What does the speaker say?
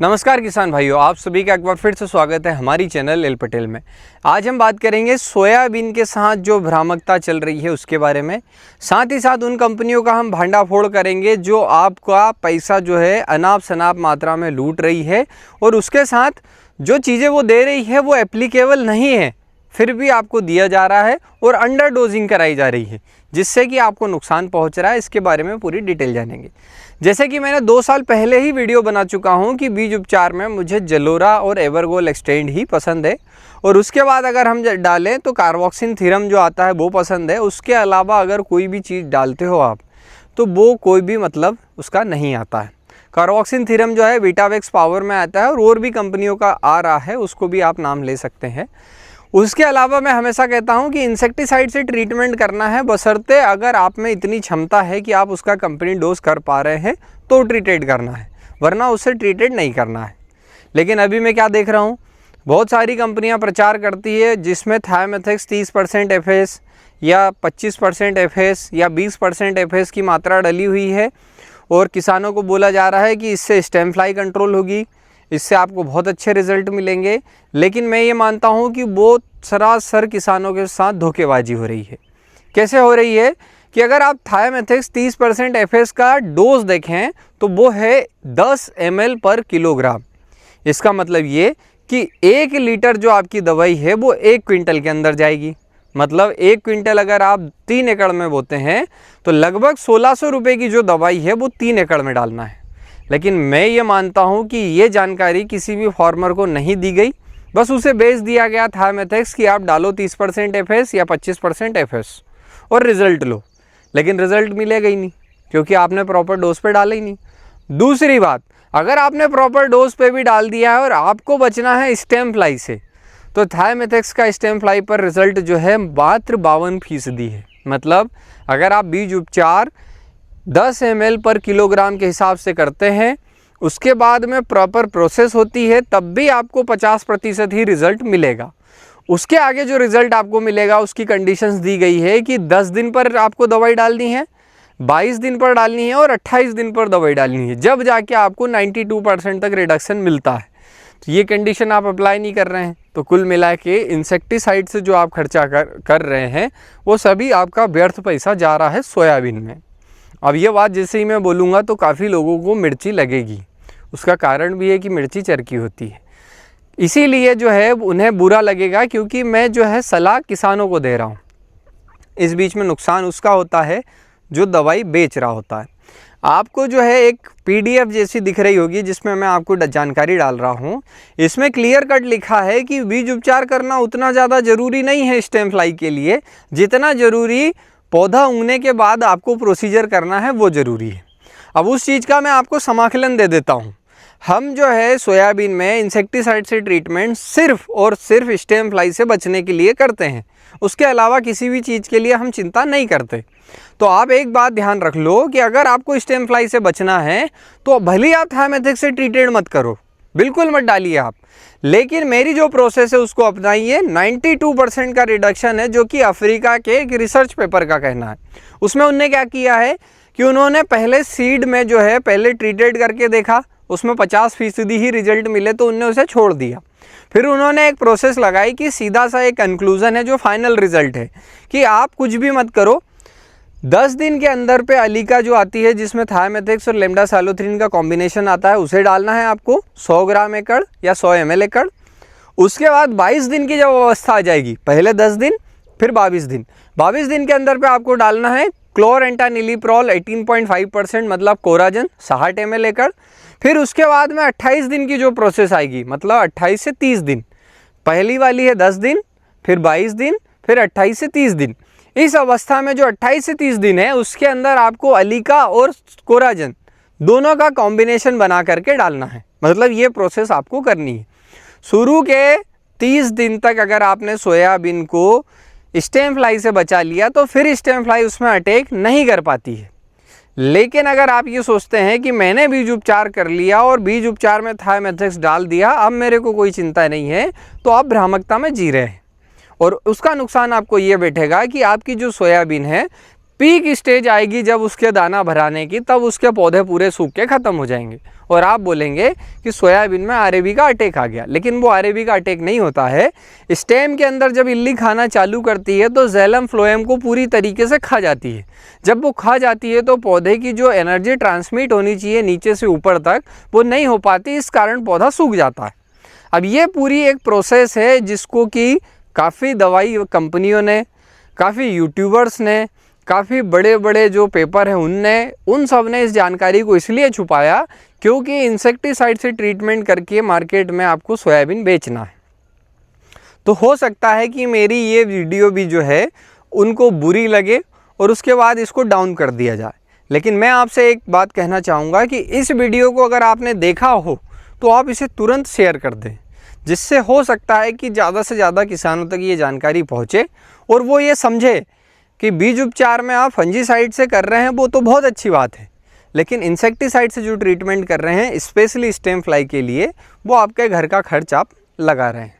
नमस्कार किसान भाइयों, आप सभी का एक बार फिर से स्वागत है हमारी चैनल एल पटेल में। आज हम बात करेंगे सोयाबीन के साथ जो भ्रामकता चल रही है उसके बारे में। साथ ही साथ उन कंपनियों का हम भांडाफोड़ करेंगे जो आपका पैसा जो है अनाप शनाप मात्रा में लूट रही है और उसके साथ जो चीज़ें वो दे रही है वो एप्लीकेबल नहीं है, फिर भी आपको दिया जा रहा है और अंडर डोजिंग कराई जा रही है जिससे कि आपको नुकसान पहुंच रहा है। इसके बारे में पूरी डिटेल जानेंगे। जैसे कि मैंने 2 साल पहले ही वीडियो बना चुका हूं कि बीज उपचार में मुझे जलोरा और एवरगोल एक्सटेंड ही पसंद है और उसके बाद अगर हम डालें तो कार्बोक्सिन थीरम जो आता है वो पसंद है। उसके अलावा अगर कोई भी चीज़ डालते हो आप तो वो कोई भी मतलब उसका नहीं आता है। कार्बोक्सिन थीरम जो है वीटावेक्स पावर में आता है और भी कंपनियों का आ रहा है, उसको भी आप नाम ले सकते हैं। उसके अलावा मैं हमेशा कहता हूं कि इंसेक्टिसाइड से ट्रीटमेंट करना है बशर्ते अगर आप में इतनी क्षमता है कि आप उसका कंपनी डोज कर पा रहे हैं तो ट्रीटेड करना है, वरना उससे ट्रीटेड नहीं करना है। लेकिन अभी मैं क्या देख रहा हूं, बहुत सारी कंपनियां प्रचार करती है जिसमें थायमेथेक्स 30% एफएस या 25% एफएस या 20% एफएस की मात्रा डली हुई है और किसानों को बोला जा रहा है कि इससे स्टेम फ्लाई कंट्रोल होगी, इससे आपको बहुत अच्छे रिजल्ट मिलेंगे। लेकिन मैं ये मानता हूँ कि वो सरासर किसानों के साथ धोखेबाजी हो रही है। कैसे हो रही है कि अगर आप थायमेथेक्स 30% एफएस का डोज देखें तो वो है 10 ml पर किलोग्राम। इसका मतलब ये कि 1 लीटर जो आपकी दवाई है वो 1 क्विंटल के अंदर जाएगी। मतलब 1 क्विंटल अगर आप 3 एकड़ में बोते हैं तो लगभग 1600 रुपये की जो दवाई है वो 3 एकड़ में डालना है। लेकिन मैं ये मानता हूँ कि ये जानकारी किसी भी फार्मर को नहीं दी गई, बस उसे बेच दिया गया थायमेथेक्स कि आप डालो 30% एफएस या 25% एफएस और रिज़ल्ट लो। लेकिन रिज़ल्ट मिलेगा ही नहीं क्योंकि आपने प्रॉपर डोज पे डाला ही नहीं। दूसरी बात, अगर आपने प्रॉपर डोज पे भी डाल दिया है और आपको बचना है स्टेम फ्लाई से, तो थायमेथेक्स का स्टेम फ्लाई पर रिज़ल्ट जो है मात्र 52% है। मतलब अगर आप बीज उपचार 10 ml पर किलोग्राम के हिसाब से करते हैं, उसके बाद में प्रॉपर प्रोसेस होती है, तब भी आपको 50% ही रिज़ल्ट मिलेगा। उसके आगे जो रिज़ल्ट आपको मिलेगा उसकी कंडीशंस दी गई है कि 10 दिन पर आपको दवाई डालनी है, 22 दिन पर डालनी है और 28 दिन पर दवाई डालनी है, जब जाके आपको 92% तक रिडक्शन मिलता है। तो ये कंडीशन आप अप्लाई नहीं कर रहे हैं तो कुल मिला के इंसेक्टिसाइड से जो आप खर्चा कर रहे हैं वो सभी आपका व्यर्थ पैसा जा रहा है सोयाबीन में। अब ये बात जैसे ही मैं बोलूँगा तो काफ़ी लोगों को मिर्ची लगेगी। उसका कारण भी है कि मिर्ची चरकी होती है, इसीलिए जो है उन्हें बुरा लगेगा क्योंकि मैं जो है सलाह किसानों को दे रहा हूँ। इस बीच में नुकसान उसका होता है जो दवाई बेच रहा होता है। आपको जो है एक PDF जैसी दिख रही होगी जिसमें मैं आपको जानकारी डाल रहा हूँ। इसमें क्लियर कट लिखा है कि बीज उपचार करना उतना ज़्यादा ज़रूरी नहीं है स्टेम फ्लाई के लिए, जितना ज़रूरी पौधा उगने के बाद आपको प्रोसीजर करना है वो ज़रूरी है। अब उस चीज़ का मैं आपको समाकलन दे देता हूँ। हम जो है सोयाबीन में इंसेक्टिसाइड से ट्रीटमेंट सिर्फ और सिर्फ स्टेम फ्लाई से बचने के लिए करते हैं, उसके अलावा किसी भी चीज़ के लिए हम चिंता नहीं करते। तो आप एक बात ध्यान रख लो कि अगर आपको स्टेम फ्लाई से बचना है तो भले ही आप थायमेथेक्स से ट्रीटेड मत करो, बिल्कुल मत डालिए आप, लेकिन मेरी जो प्रोसेस है उसको अपनाइए। 92% का रिडक्शन है जो कि अफ्रीका के एक रिसर्च पेपर का कहना है। उसमें उन्होंने क्या किया है कि उन्होंने पहले सीड में जो है पहले ट्रीटेड करके देखा, उसमें 50% ही रिजल्ट मिले तो उन्होंने उसे छोड़ दिया। फिर उन्होंने एक प्रोसेस लगाई कि सीधा सा एक कंक्लूजन है जो फाइनल रिजल्ट है कि आप कुछ भी मत करो, 10 दिन के अंदर पे अलीका जो आती है जिसमें थायमेथेक्स और लेम्डासाइलोथ्रीन का कॉम्बिनेशन आता है उसे डालना है आपको 100 ग्राम एकड़ या 100 ml एकड़। उसके बाद 22 दिन की जब अवस्था आ जाएगी, पहले 10 दिन फिर 22 दिन के अंदर पे आपको डालना है क्लोरेंटानिलीप्रोल 18.5% मतलब कोराजन 60 ml एकड़। फिर उसके बाद में 28 दिन की जो प्रोसेस आएगी, मतलब 28 से 30 दिन, पहली वाली है 10 दिन फिर 22 दिन फिर 28 से 30 दिन। इस अवस्था में जो 28 से 30 दिन है उसके अंदर आपको अलीका और कोराजन दोनों का कॉम्बिनेशन बना करके डालना है। मतलब ये प्रोसेस आपको करनी है। शुरू के 30 दिन तक अगर आपने सोयाबीन को स्टेम फ्लाई से बचा लिया तो फिर स्टेम फ्लाई उसमें अटैक नहीं कर पाती है। लेकिन अगर आप ये सोचते हैं कि मैंने बीज उपचार कर लिया और बीज उपचार में थायमेथेक्स डाल दिया, अब मेरे को कोई चिंता नहीं है, तो आप भ्रामकता में जी रहे हैं और उसका नुकसान आपको ये बैठेगा कि आपकी जो सोयाबीन है पीक स्टेज आएगी जब उसके दाना भराने की, तब उसके पौधे पूरे सूख के ख़त्म हो जाएंगे और आप बोलेंगे कि सोयाबीन में आरएबी का अटैक आ गया। लेकिन वो आरएबी का अटैक नहीं होता है। स्टेम के अंदर जब इल्ली खाना चालू करती है तो जैलम फ्लोएम को पूरी तरीके से खा जाती है। जब वो खा जाती है तो पौधे की जो एनर्जी ट्रांसमिट होनी चाहिए नीचे से ऊपर तक, वो नहीं हो पाती, इस कारण पौधा सूख जाता है। अब ये पूरी एक प्रोसेस है जिसको कि काफ़ी दवाई कंपनियों ने, काफ़ी यूट्यूबर्स ने, काफ़ी बड़े बड़े जो पेपर हैं उन सब ने इस जानकारी को इसलिए छुपाया क्योंकि इंसेक्टिसाइड से ट्रीटमेंट करके मार्केट में आपको सोयाबीन बेचना है। तो हो सकता है कि मेरी ये वीडियो भी जो है उनको बुरी लगे और उसके बाद इसको डाउन कर दिया जाए। लेकिन मैं आपसे एक बात कहना चाहूँगा कि इस वीडियो को अगर आपने देखा हो तो आप इसे तुरंत शेयर कर दें, जिससे हो सकता है कि ज़्यादा से ज़्यादा किसानों तक ये जानकारी पहुँचे और वो ये समझे कि बीज उपचार में आप फंजीसाइड से कर रहे हैं वो तो बहुत अच्छी बात है, लेकिन इंसेक्टिसाइड से जो ट्रीटमेंट कर रहे हैं स्पेशली स्टेम फ्लाई के लिए, वो आपके घर का खर्च आप लगा रहे हैं।